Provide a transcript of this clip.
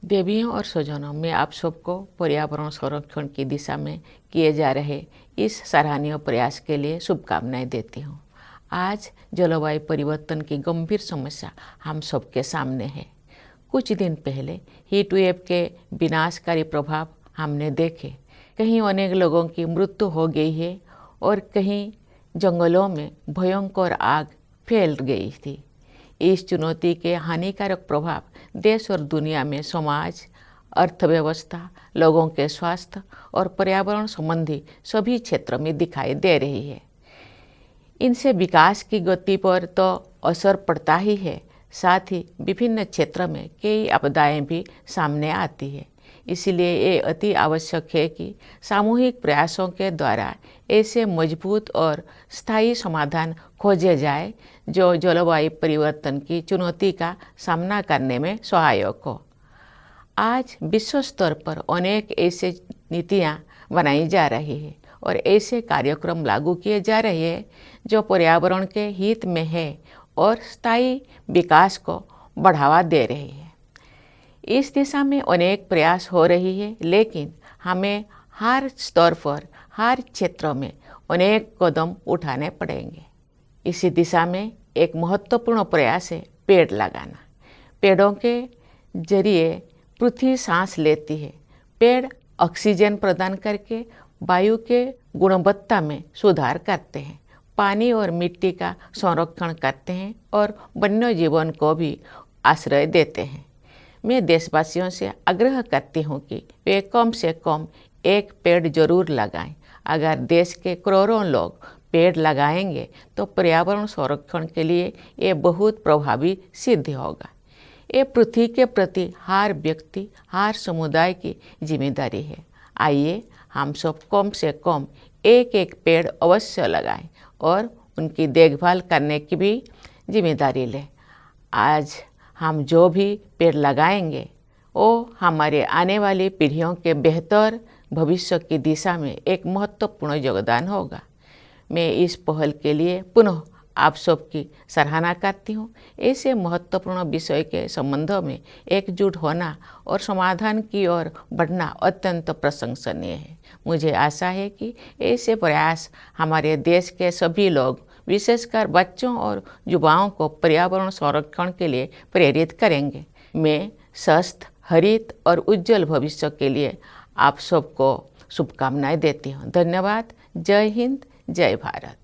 देवियों और स्वजनों में आप सबको पर्यावरण संरक्षण की दिशा में किए जा रहे इस सराहनीय प्रयास के लिए शुभकामनाएं देती हूँ। आज जलवायु परिवर्तन की गंभीर समस्या हम सबके सामने है। कुछ दिन पहले हीट वेव के विनाशकारी प्रभाव हमने देखे। कहीं अनेक लोगों की मृत्यु हो गई है और कहीं जंगलों में भयंकर आग फैल गई थी। इस चुनौती के हानिकारक प्रभाव देश और दुनिया में समाज, अर्थव्यवस्था, लोगों के स्वास्थ्य और पर्यावरण संबंधी सभी क्षेत्रों में दिखाई दे रही है। इनसे विकास की गति पर तो असर पड़ता ही है, साथ ही विभिन्न क्षेत्रों में कई आपदाएं भी सामने आती है। इसलिए ये अति आवश्यक है कि सामूहिक प्रयासों के द्वारा ऐसे मजबूत और स्थायी समाधान खोजे जाए जो जलवायु परिवर्तन की चुनौती का सामना करने में सहायक हो। आज विश्व स्तर पर अनेक ऐसे नीतियाँ बनाई जा रही है और ऐसे कार्यक्रम लागू किए जा रहे हैं जो पर्यावरण के हित में है और स्थायी विकास को बढ़ावा दे रहे हैं। इस दिशा में अनेक प्रयास हो रही है, लेकिन हमें हर स्तर पर, हर क्षेत्र में अनेक कदम उठाने पड़ेंगे। इसी दिशा में एक महत्वपूर्ण प्रयास है पेड़ लगाना। पेड़ों के जरिए पृथ्वी सांस लेती है। पेड़ ऑक्सीजन प्रदान करके वायु के गुणवत्ता में सुधार करते हैं, पानी और मिट्टी का संरक्षण करते हैं और वन्य जीवन को भी आश्रय देते हैं। मैं देशवासियों से आग्रह करती हूँ कि वे कम से कम एक पेड़ जरूर लगाएं। अगर देश के करोड़ों लोग पेड़ लगाएंगे तो पर्यावरण संरक्षण के लिए ये बहुत प्रभावी सिद्ध होगा। ये पृथ्वी के प्रति हर व्यक्ति, हर समुदाय की जिम्मेदारी है। आइए हम सब कम से कम एक एक पेड़ अवश्य लगाएं और उनकी देखभाल करने की भी जिम्मेदारी लें। आज हम जो भी पेड़ लगाएंगे वो हमारे आने वाली पीढ़ियों के बेहतर भविष्य की दिशा में एक महत्वपूर्ण योगदान होगा। मैं इस पहल के लिए पुनः आप सबकी सराहना करती हूँ। ऐसे महत्वपूर्ण विषय के संबंध में एकजुट होना और समाधान की ओर बढ़ना अत्यंत प्रशंसनीय है। मुझे आशा है कि ऐसे प्रयास हमारे देश के सभी लोग, विशेषकर बच्चों और युवाओं को पर्यावरण संरक्षण के लिए प्रेरित करेंगे। मैं स्वस्थ, हरित और उज्जवल भविष्य के लिए आप सबको शुभकामनाएं देती हूँ। धन्यवाद। जय हिंद, जय भारत।